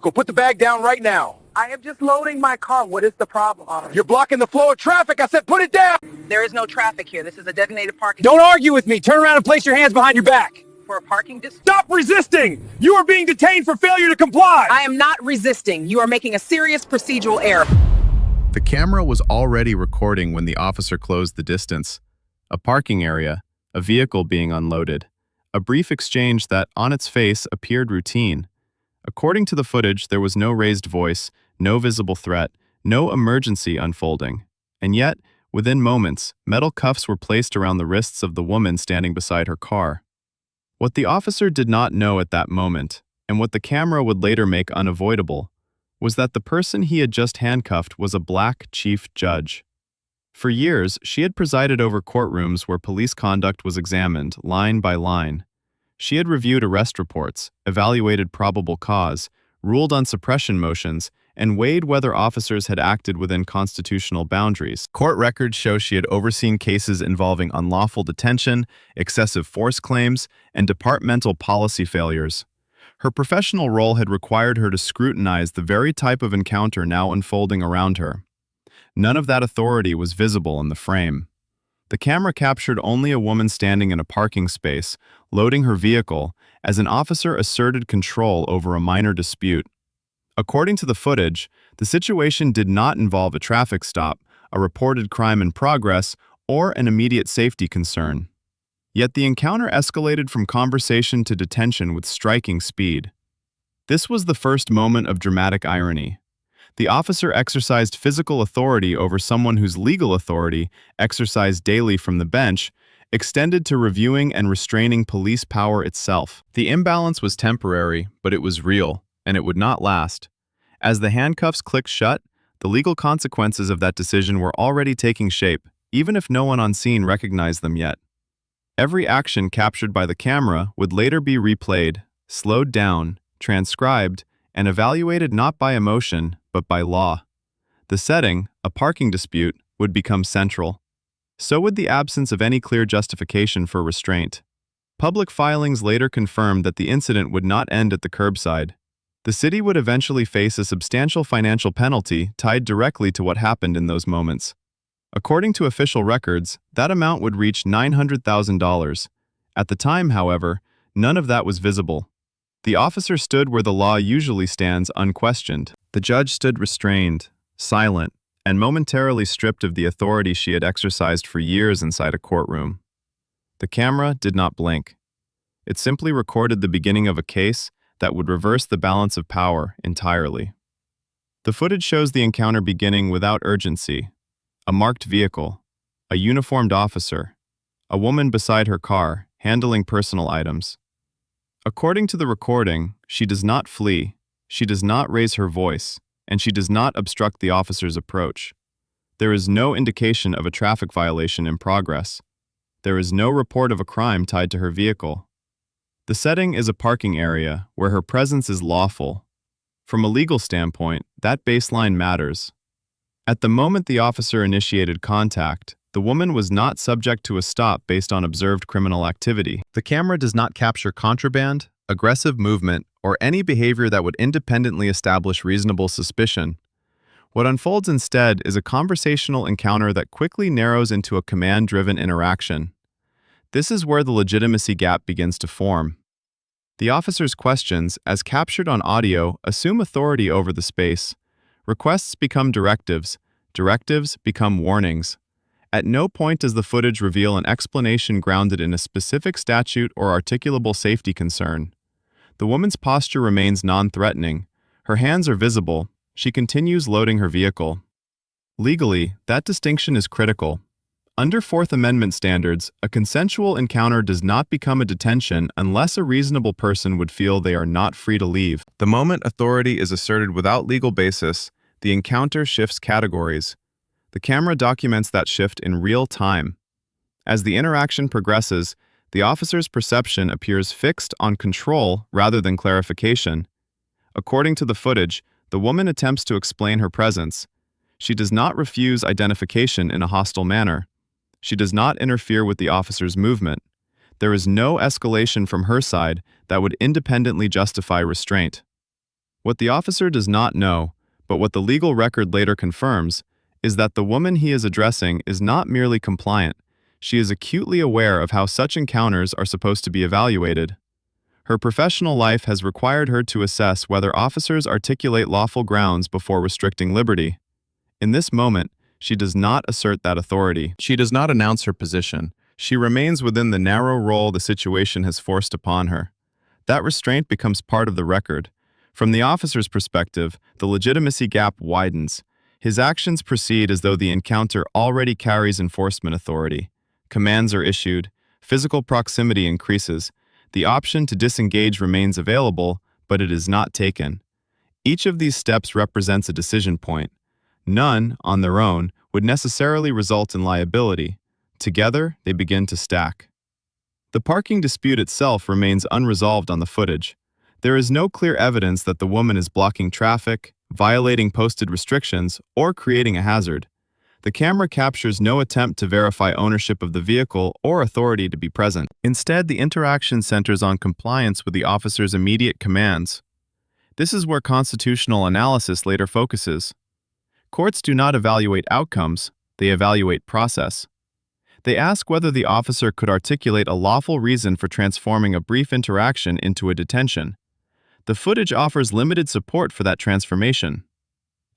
Go put the bag down right now. I am just loading my car. What is the problem, officer? You're blocking the flow of traffic. I said put it down. There is no traffic here. This is a designated parking. Don't argue with me. Turn around and place your hands behind your back. For a parking distance. Stop resisting. You are being detained for failure to comply. I am not resisting. You are making a serious procedural error. The camera was already recording when the officer closed the distance. A parking area, a vehicle being unloaded, a brief exchange that, on its face, appeared routine. According to the footage, there was no raised voice, no visible threat, no emergency unfolding. And yet, within moments, metal cuffs were placed around the wrists of the woman standing beside her car. What the officer did not know at that moment, and what the camera would later make unavoidable, was that the person he had just handcuffed was a black chief judge. For years, she had presided over courtrooms where police conduct was examined, line by line. She had reviewed arrest reports, evaluated probable cause, ruled on suppression motions, and weighed whether officers had acted within constitutional boundaries. Court records show she had overseen cases involving unlawful detention, excessive force claims, and departmental policy failures. Her professional role had required her to scrutinize the very type of encounter now unfolding around her. None of that authority was visible in the frame. The camera captured only a woman standing in a parking space, loading her vehicle, as an officer asserted control over a minor dispute. According to the footage, the situation did not involve a traffic stop, a reported crime in progress, or an immediate safety concern. Yet the encounter escalated from conversation to detention with striking speed. This was the first moment of dramatic irony. The officer exercised physical authority over someone whose legal authority, exercised daily from the bench, extended to reviewing and restraining police power itself. The imbalance was temporary, but it was real, and it would not last. As the handcuffs clicked shut, the legal consequences of that decision were already taking shape, even if no one on scene recognized them yet. Every action captured by the camera would later be replayed, slowed down, transcribed, and evaluated not by emotion, but by law. The setting, a parking dispute, would become central. So would the absence of any clear justification for restraint. Public filings later confirmed that the incident would not end at the curbside. The city would eventually face a substantial financial penalty tied directly to what happened in those moments. According to official records, that amount would reach $900,000. At the time, however, none of that was visible. The officer stood where the law usually stands unquestioned. The judge stood restrained, silent, and momentarily stripped of the authority she had exercised for years inside a courtroom. The camera did not blink. It simply recorded the beginning of a case that would reverse the balance of power entirely. The footage shows the encounter beginning without urgency. A marked vehicle, a uniformed officer, a woman beside her car, handling personal items. According to the recording, she does not flee, she does not raise her voice, and she does not obstruct the officer's approach. There is no indication of a traffic violation in progress. There is no report of a crime tied to her vehicle. The setting is a parking area where her presence is lawful. From a legal standpoint, that baseline matters. At the moment the officer initiated contact, the woman was not subject to a stop based on observed criminal activity. The camera does not capture contraband, aggressive movement, or any behavior that would independently establish reasonable suspicion. What unfolds instead is a conversational encounter that quickly narrows into a command-driven interaction. This is where the legitimacy gap begins to form. The officer's questions, as captured on audio, assume authority over the space. Requests become directives. Directives become warnings. At no point does the footage reveal an explanation grounded in a specific statute or articulable safety concern. The woman's posture remains non-threatening. Her hands are visible. She continues loading her vehicle. Legally, that distinction is critical. Under Fourth Amendment standards, a consensual encounter does not become a detention unless a reasonable person would feel they are not free to leave. The moment authority is asserted without legal basis, the encounter shifts categories. The camera documents that shift in real time. As the interaction progresses, the officer's perception appears fixed on control rather than clarification. According to the footage, the woman attempts to explain her presence. She does not refuse identification in a hostile manner. She does not interfere with the officer's movement. There is no escalation from her side that would independently justify restraint. What the officer does not know, but what the legal record later confirms, is that the woman he is addressing is not merely compliant, she is acutely aware of how such encounters are supposed to be evaluated. Her professional life has required her to assess whether officers articulate lawful grounds before restricting liberty. In this moment, she does not assert that authority. She does not announce her position. She remains within the narrow role the situation has forced upon her. That restraint becomes part of the record. From the officer's perspective, the legitimacy gap widens. His actions proceed as though the encounter already carries enforcement authority. Commands are issued, physical proximity increases, the option to disengage remains available, but it is not taken. Each of these steps represents a decision point. None, on their own, would necessarily result in liability. Together, they begin to stack. The parking dispute itself remains unresolved on the footage. There is no clear evidence that the woman is blocking traffic, violating posted restrictions, or creating a hazard. The camera captures no attempt to verify ownership of the vehicle or authority to be present. Instead, the interaction centers on compliance with the officer's immediate commands. This is where constitutional analysis later focuses. Courts do not evaluate outcomes, they evaluate process. They ask whether the officer could articulate a lawful reason for transforming a brief interaction into a detention. The footage offers limited support for that transformation.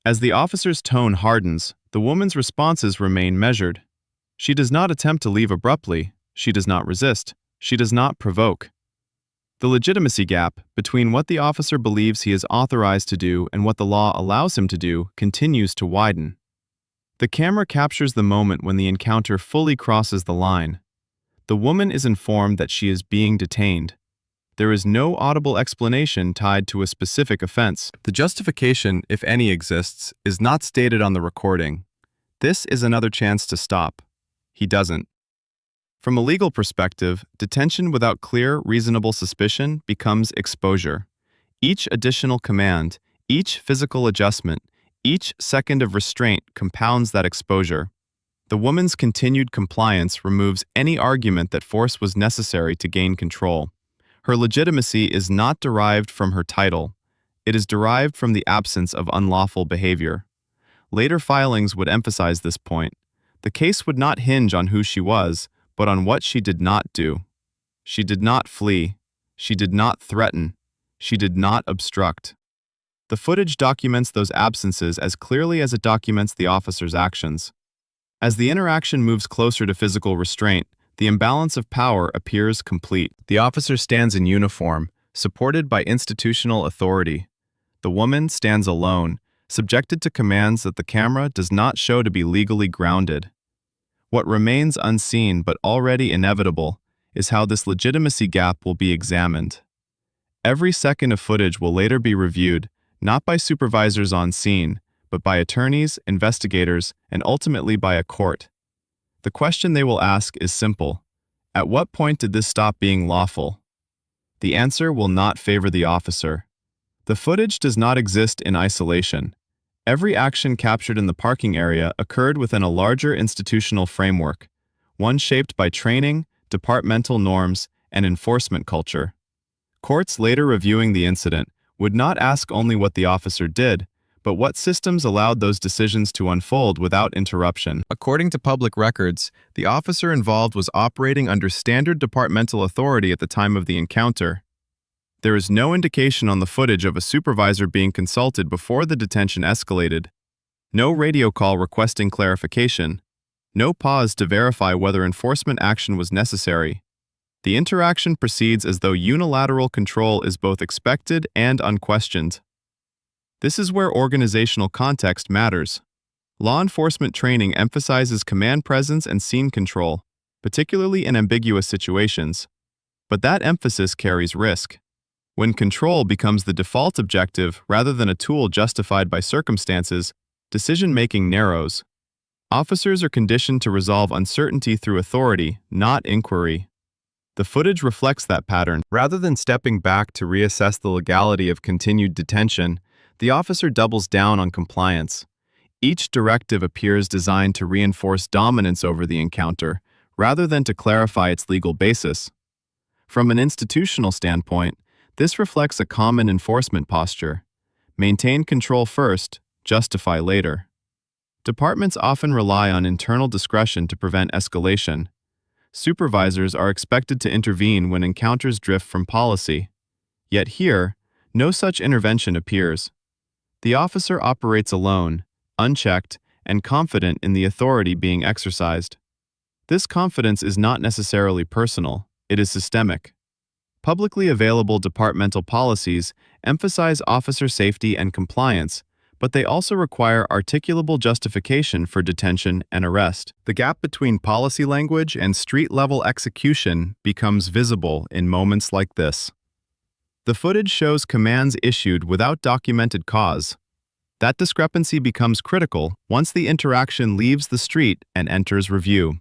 As the officer's tone hardens, the woman's responses remain measured. She does not attempt to leave abruptly, she does not resist, she does not provoke. The legitimacy gap between what the officer believes he is authorized to do and what the law allows him to do continues to widen. The camera captures the moment when the encounter fully crosses the line. The woman is informed that she is being detained. There is no audible explanation tied to a specific offense. The justification, if any exists, is not stated on the recording. This is another chance to stop. He doesn't. From a legal perspective, detention without clear, reasonable suspicion becomes exposure. Each additional command, each physical adjustment, each second of restraint compounds that exposure. The woman's continued compliance removes any argument that force was necessary to gain control. Her legitimacy is not derived from her title. It is derived from the absence of unlawful behavior. Later filings would emphasize this point. The case would not hinge on who she was, but on what she did not do. She did not flee. She did not threaten. She did not obstruct. The footage documents those absences as clearly as it documents the officer's actions. As the interaction moves closer to physical restraint, the imbalance of power appears complete. The officer stands in uniform, supported by institutional authority. The woman stands alone, subjected to commands that the camera does not show to be legally grounded. What remains unseen but already inevitable is how this legitimacy gap will be examined. Every second of footage will later be reviewed, not by supervisors on scene, but by attorneys, investigators, and ultimately by a court. The question they will ask is simple. At what point did this stop being lawful? The answer will not favor the officer. The footage does not exist in isolation. Every action captured in the parking area occurred within a larger institutional framework, one shaped by training, departmental norms, and enforcement culture. Courts later reviewing the incident would not ask only what the officer did, but what systems allowed those decisions to unfold without interruption. According to public records, the officer involved was operating under standard departmental authority at the time of the encounter. There is no indication on the footage of a supervisor being consulted before the detention escalated. No radio call requesting clarification. No pause to verify whether enforcement action was necessary. The interaction proceeds as though unilateral control is both expected and unquestioned. This is where organizational context matters. Law enforcement training emphasizes command presence and scene control, particularly in ambiguous situations. But that emphasis carries risk. When control becomes the default objective rather than a tool justified by circumstances, decision-making narrows. Officers are conditioned to resolve uncertainty through authority, not inquiry. The footage reflects that pattern. Rather than stepping back to reassess the legality of continued detention, the officer doubles down on compliance. Each directive appears designed to reinforce dominance over the encounter, rather than to clarify its legal basis. From an institutional standpoint, this reflects a common enforcement posture. Maintain control first, justify later. Departments often rely on internal discretion to prevent escalation. Supervisors are expected to intervene when encounters drift from policy. Yet here, no such intervention appears. The officer operates alone, unchecked, and confident in the authority being exercised. This confidence is not necessarily personal, it is systemic. Publicly available departmental policies emphasize officer safety and compliance, but they also require articulable justification for detention and arrest. The gap between policy language and street-level execution becomes visible in moments like this. The footage shows commands issued without documented cause. That discrepancy becomes critical once the interaction leaves the street and enters review.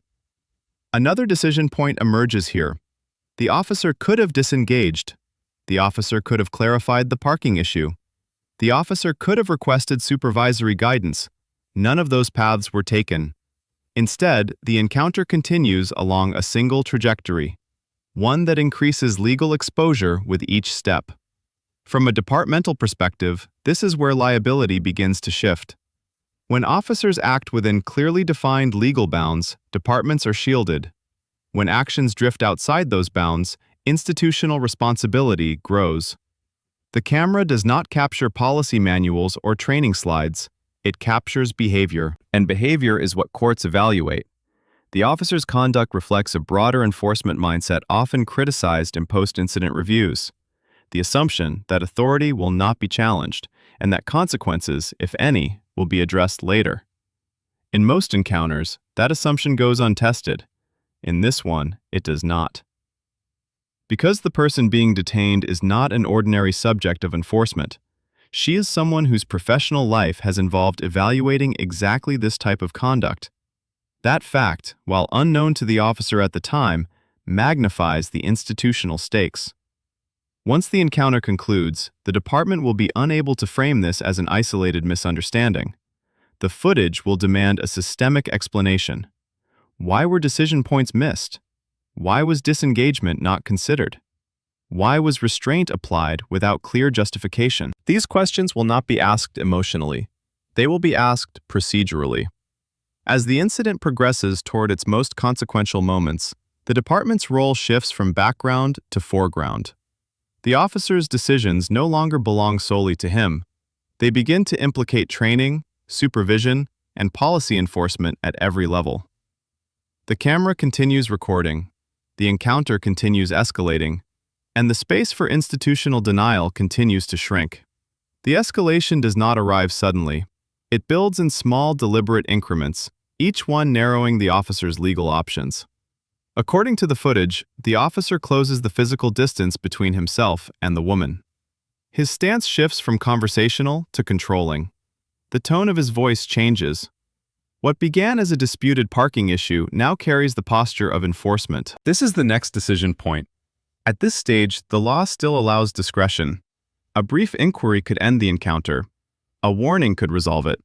Another decision point emerges here. The officer could have disengaged. The officer could have clarified the parking issue. The officer could have requested supervisory guidance. None of those paths were taken. Instead, the encounter continues along a single trajectory, one that increases legal exposure with each step. From a departmental perspective, this is where liability begins to shift. When officers act within clearly defined legal bounds, departments are shielded. When actions drift outside those bounds, institutional responsibility grows. The camera does not capture policy manuals or training slides. It captures behavior. And behavior is what courts evaluate. The officer's conduct reflects a broader enforcement mindset often criticized in post-incident reviews. The assumption that authority will not be challenged, and that consequences, if any, will be addressed later. In most encounters, that assumption goes untested. In this one, it does not. Because the person being detained is not an ordinary subject of enforcement, she is someone whose professional life has involved evaluating exactly this type of conduct. That fact, while unknown to the officer at the time, magnifies the institutional stakes. Once the encounter concludes, the department will be unable to frame this as an isolated misunderstanding. The footage will demand a systemic explanation. Why were decision points missed? Why was disengagement not considered? Why was restraint applied without clear justification? These questions will not be asked emotionally. They will be asked procedurally. As the incident progresses toward its most consequential moments, the department's role shifts from background to foreground. The officer's decisions no longer belong solely to him. They begin to implicate training, supervision, and policy enforcement at every level. The camera continues recording, the encounter continues escalating, and the space for institutional denial continues to shrink. The escalation does not arrive suddenly. It builds in small, deliberate increments, each one narrowing the officer's legal options. According to the footage, the officer closes the physical distance between himself and the woman. His stance shifts from conversational to controlling. The tone of his voice changes. What began as a disputed parking issue now carries the posture of enforcement. This is the next decision point. At this stage, the law still allows discretion. A brief inquiry could end the encounter. A warning could resolve it.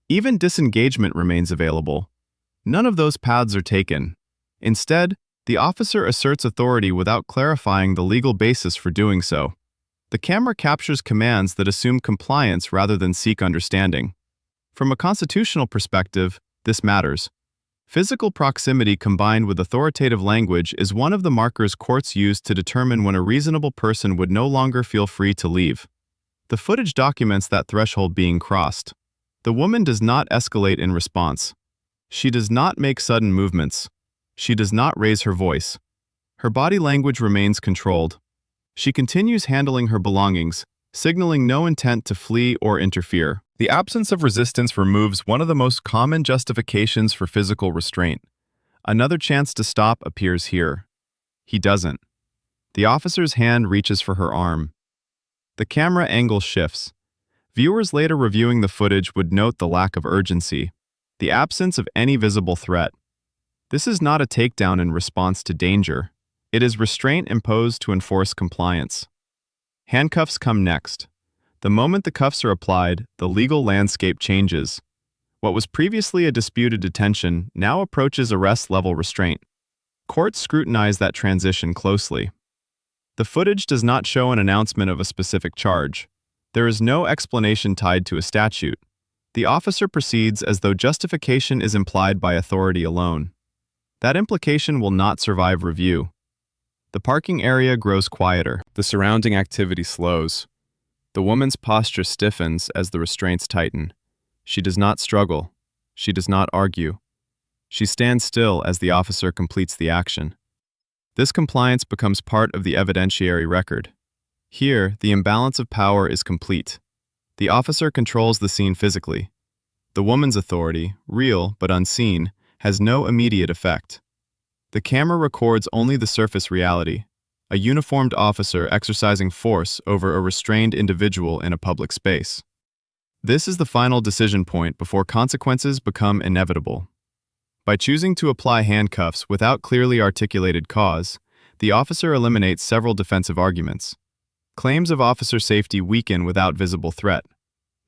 Even disengagement remains available. None of those paths are taken. Instead, the officer asserts authority without clarifying the legal basis for doing so. The camera captures commands that assume compliance rather than seek understanding. From a constitutional perspective, this matters. Physical proximity combined with authoritative language is one of the markers courts use to determine when a reasonable person would no longer feel free to leave. The footage documents that threshold being crossed. The woman does not escalate in response. She does not make sudden movements. She does not raise her voice. Her body language remains controlled. She continues handling her belongings, signaling no intent to flee or interfere. The absence of resistance removes one of the most common justifications for physical restraint. Another chance to stop appears here. He doesn't. The officer's hand reaches for her arm. The camera angle shifts. Viewers later reviewing the footage would note the lack of urgency, the absence of any visible threat. This is not a takedown in response to danger. It is restraint imposed to enforce compliance. Handcuffs come next. The moment the cuffs are applied, the legal landscape changes. What was previously a disputed detention now approaches arrest-level restraint. Courts scrutinize that transition closely. The footage does not show an announcement of a specific charge. There is no explanation tied to a statute. The officer proceeds as though justification is implied by authority alone. That implication will not survive review. The parking area grows quieter. The surrounding activity slows. The woman's posture stiffens as the restraints tighten. She does not struggle. She does not argue. She stands still as the officer completes the action. This compliance becomes part of the evidentiary record. Here, the imbalance of power is complete. The officer controls the scene physically. The woman's authority, real but unseen, has no immediate effect. The camera records only the surface reality, a uniformed officer exercising force over a restrained individual in a public space. This is the final decision point before consequences become inevitable. By choosing to apply handcuffs without clearly articulated cause, the officer eliminates several defensive arguments. Claims of officer safety weaken without visible threat.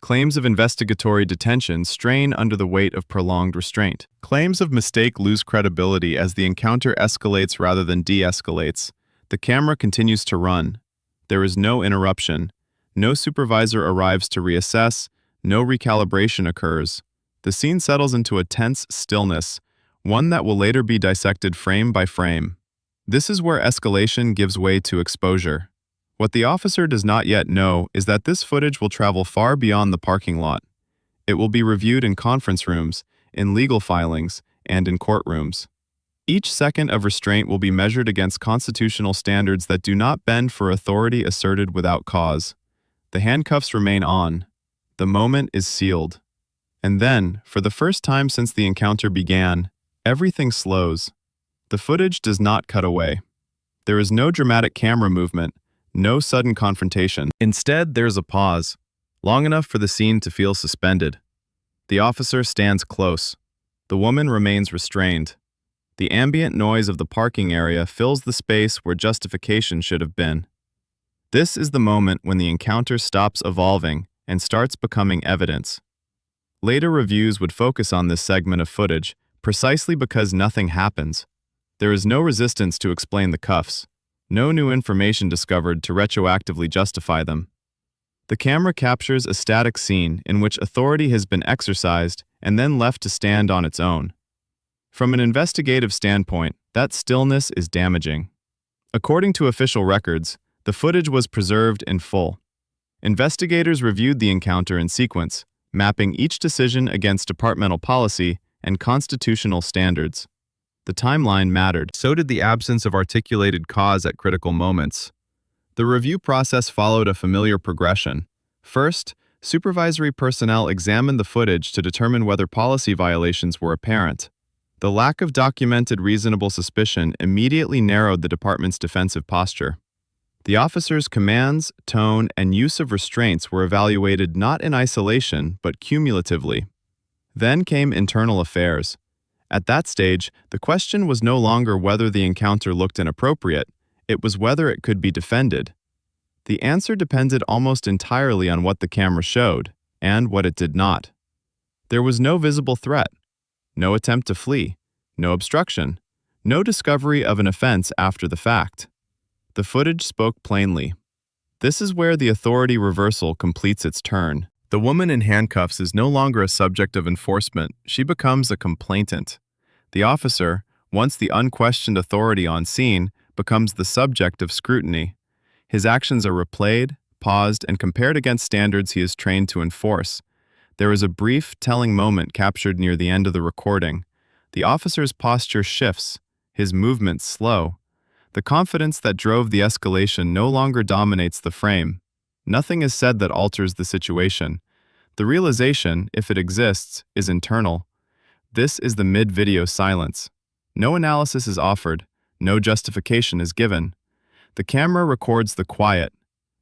Claims of investigatory detention strain under the weight of prolonged restraint. Claims of mistake lose credibility as the encounter escalates rather than de-escalates. The camera continues to run. There is no interruption. No supervisor arrives to reassess. No recalibration occurs. The scene settles into a tense stillness, one that will later be dissected frame by frame. This is where escalation gives way to exposure. What the officer does not yet know is that this footage will travel far beyond the parking lot. It will be reviewed in conference rooms, in legal filings, and in courtrooms. Each second of restraint will be measured against constitutional standards that do not bend for authority asserted without cause. The handcuffs remain on. The moment is sealed. And then, for the first time since the encounter began, everything slows. The footage does not cut away. There is no dramatic camera movement, no sudden confrontation. Instead, there's a pause, long enough for the scene to feel suspended. The officer stands close. The woman remains restrained. The ambient noise of the parking area fills the space where justification should have been. This is the moment when the encounter stops evolving and starts becoming evidence. Later reviews would focus on this segment of footage precisely because nothing happens. There is no resistance to explain the cuffs, no new information discovered to retroactively justify them. The camera captures a static scene in which authority has been exercised and then left to stand on its own. From an investigative standpoint, that stillness is damaging. According to official records, the footage was preserved in full. Investigators reviewed the encounter in sequence, mapping each decision against departmental policy and constitutional standards. The timeline mattered. So did the absence of articulated cause at critical moments. The review process followed a familiar progression. First, supervisory personnel examined the footage to determine whether policy violations were apparent. The lack of documented reasonable suspicion immediately narrowed the department's defensive posture. The officer's commands, tone, and use of restraints were evaluated not in isolation, but cumulatively. Then came internal affairs. At that stage, the question was no longer whether the encounter looked inappropriate, it was whether it could be defended. The answer depended almost entirely on what the camera showed, and what it did not. There was no visible threat, no attempt to flee, no obstruction, no discovery of an offense after the fact. The footage spoke plainly. This is where the authority reversal completes its turn. The woman in handcuffs is no longer a subject of enforcement, she becomes a complainant. The officer, once the unquestioned authority on scene, becomes the subject of scrutiny. His actions are replayed, paused, and compared against standards he is trained to enforce. There is a brief, telling moment captured near the end of the recording. The officer's posture shifts, his movements slow. The confidence that drove the escalation no longer dominates the frame. Nothing is said that alters the situation. The realization, if it exists, is internal. This is the mid-video silence. No analysis is offered, no justification is given. The camera records the quiet.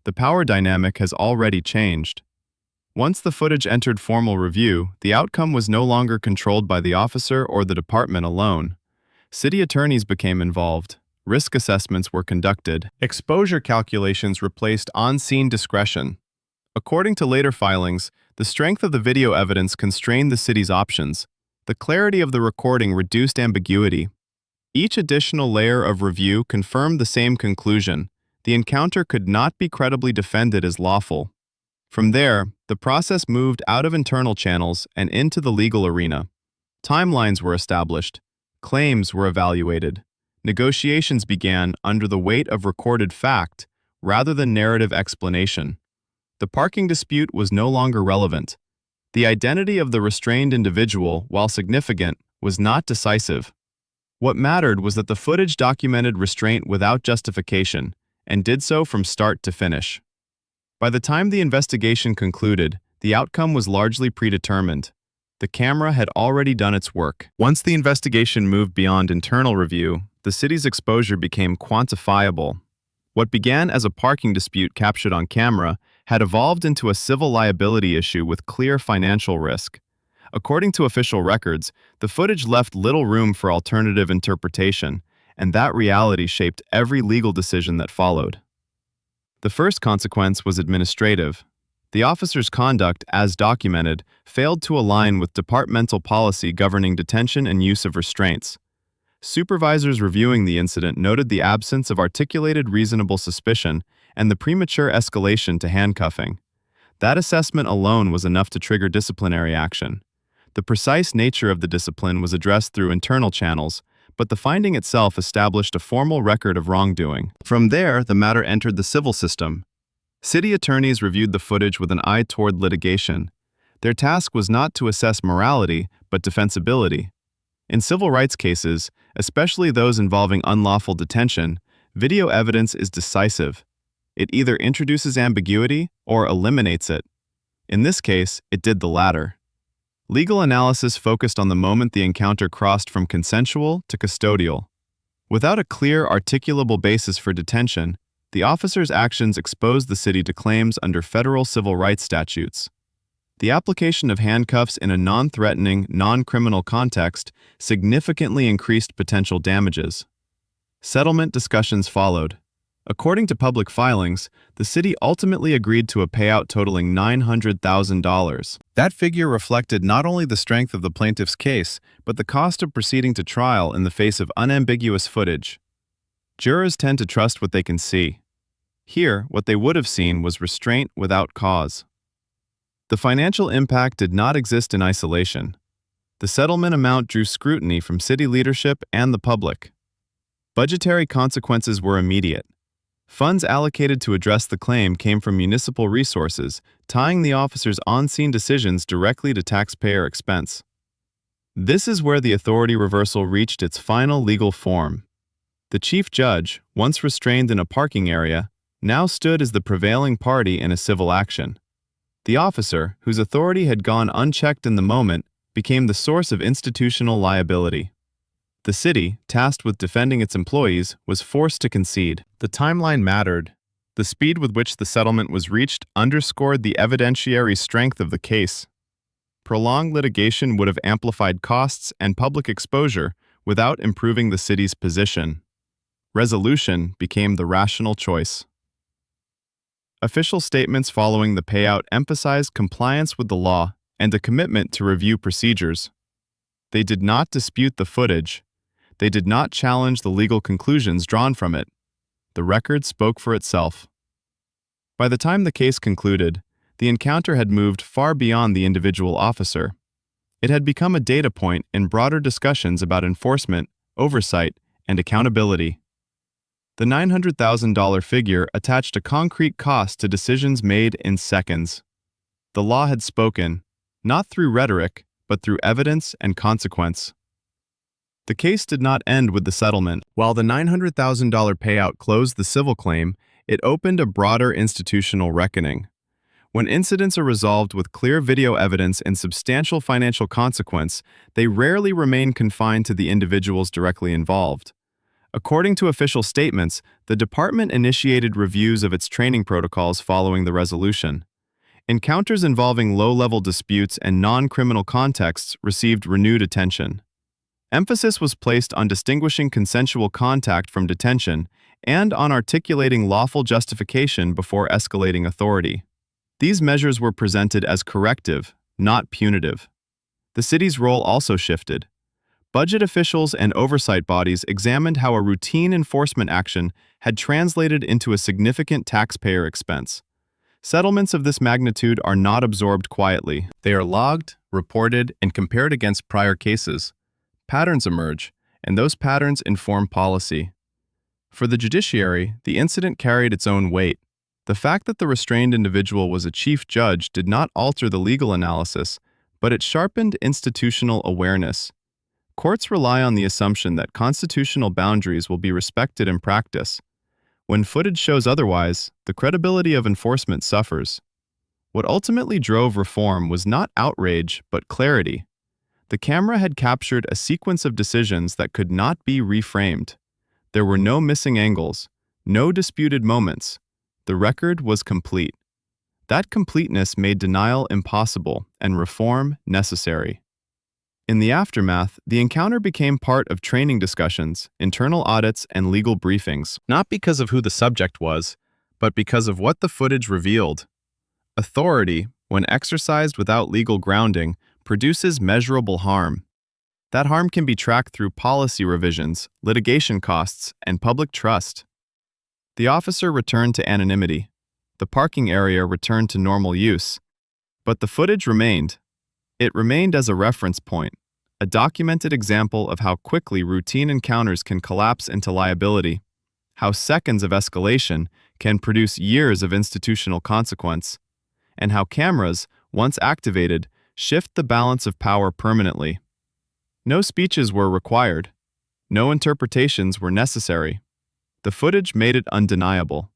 The power dynamic has already changed. Once the footage entered formal review, the outcome was no longer controlled by the officer or the department alone. City attorneys became involved. Risk assessments were conducted. Exposure calculations replaced on-scene discretion. According to later filings, the strength of the video evidence constrained the city's options. The clarity of the recording reduced ambiguity. Each additional layer of review confirmed the same conclusion. The encounter could not be credibly defended as lawful. From there, the process moved out of internal channels and into the legal arena. Timelines were established, claims were evaluated, negotiations began under the weight of recorded fact rather than narrative explanation. The parking dispute was no longer relevant. The identity of the restrained individual, while significant, was not decisive. What mattered was that the footage documented restraint without justification, and did so from start to finish. By the time the investigation concluded, the outcome was largely predetermined. The camera had already done its work. Once the investigation moved beyond internal review, the city's exposure became quantifiable. What began as a parking dispute captured on camera had evolved into a civil liability issue with clear financial risk. According to official records, the footage left little room for alternative interpretation, and that reality shaped every legal decision that followed. The first consequence was administrative. The officer's conduct, as documented, failed to align with departmental policy governing detention and use of restraints. Supervisors reviewing the incident noted the absence of articulated reasonable suspicion and the premature escalation to handcuffing. That assessment alone was enough to trigger disciplinary action. The precise nature of the discipline was addressed through internal channels, but the finding itself established a formal record of wrongdoing. From there, the matter entered the civil system. City attorneys reviewed the footage with an eye toward litigation. Their task was not to assess morality, but defensibility. In civil rights cases, especially those involving unlawful detention, video evidence is decisive. It either introduces ambiguity or eliminates it. In this case, it did the latter. Legal analysis focused on the moment the encounter crossed from consensual to custodial. Without a clear, articulable basis for detention, the officer's actions exposed the city to claims under federal civil rights statutes. The application of handcuffs in a non-threatening, non-criminal context significantly increased potential damages. Settlement discussions followed. According to public filings, the city ultimately agreed to a payout totaling $900,000. That figure reflected not only the strength of the plaintiff's case, but the cost of proceeding to trial in the face of unambiguous footage. Jurors tend to trust what they can see. Here, what they would have seen was restraint without cause. The financial impact did not exist in isolation. The settlement amount drew scrutiny from city leadership and the public. Budgetary consequences were immediate. Funds allocated to address the claim came from municipal resources, tying the officer's on-scene decisions directly to taxpayer expense. This is where the authority reversal reached its final legal form. The chief judge, once restrained in a parking area, now stood as the prevailing party in a civil action. The officer, whose authority had gone unchecked in the moment, became the source of institutional liability. The city, tasked with defending its employees, was forced to concede. The timeline mattered. The speed with which the settlement was reached underscored the evidentiary strength of the case. Prolonged litigation would have amplified costs and public exposure without improving the city's position. Resolution became the rational choice. Official statements following the payout emphasized compliance with the law and a commitment to review procedures. They did not dispute the footage. They did not challenge the legal conclusions drawn from it. The record spoke for itself. By the time the case concluded, the encounter had moved far beyond the individual officer. It had become a data point in broader discussions about enforcement, oversight, and accountability. The $900,000 figure attached a concrete cost to decisions made in seconds. The law had spoken, not through rhetoric, but through evidence and consequence. The case did not end with the settlement. While the $900,000 payout closed the civil claim, it opened a broader institutional reckoning. When incidents are resolved with clear video evidence and substantial financial consequence, they rarely remain confined to the individuals directly involved. According to official statements, the department initiated reviews of its training protocols following the resolution. Encounters involving low-level disputes and non-criminal contexts received renewed attention. Emphasis was placed on distinguishing consensual contact from detention and on articulating lawful justification before escalating authority. These measures were presented as corrective, not punitive. The city's role also shifted. Budget officials and oversight bodies examined how a routine enforcement action had translated into a significant taxpayer expense. Settlements of this magnitude are not absorbed quietly. They are logged, reported, and compared against prior cases. Patterns emerge, and those patterns inform policy. For the judiciary, the incident carried its own weight. The fact that the restrained individual was a chief judge did not alter the legal analysis, but it sharpened institutional awareness. Courts rely on the assumption that constitutional boundaries will be respected in practice. When footage shows otherwise, the credibility of enforcement suffers. What ultimately drove reform was not outrage, but clarity. The camera had captured a sequence of decisions that could not be reframed. There were no missing angles, no disputed moments. The record was complete. That completeness made denial impossible and reform necessary. In the aftermath, the encounter became part of training discussions, internal audits, and legal briefings, not because of who the subject was, but because of what the footage revealed. Authority, when exercised without legal grounding, produces measurable harm. That harm can be tracked through policy revisions, litigation costs, and public trust. The officer returned to anonymity. The parking area returned to normal use. But the footage remained. It remained as a reference point, a documented example of how quickly routine encounters can collapse into liability, how seconds of escalation can produce years of institutional consequence, and how cameras, once activated, shift the balance of power permanently. No speeches were required. No interpretations were necessary. The footage made it undeniable.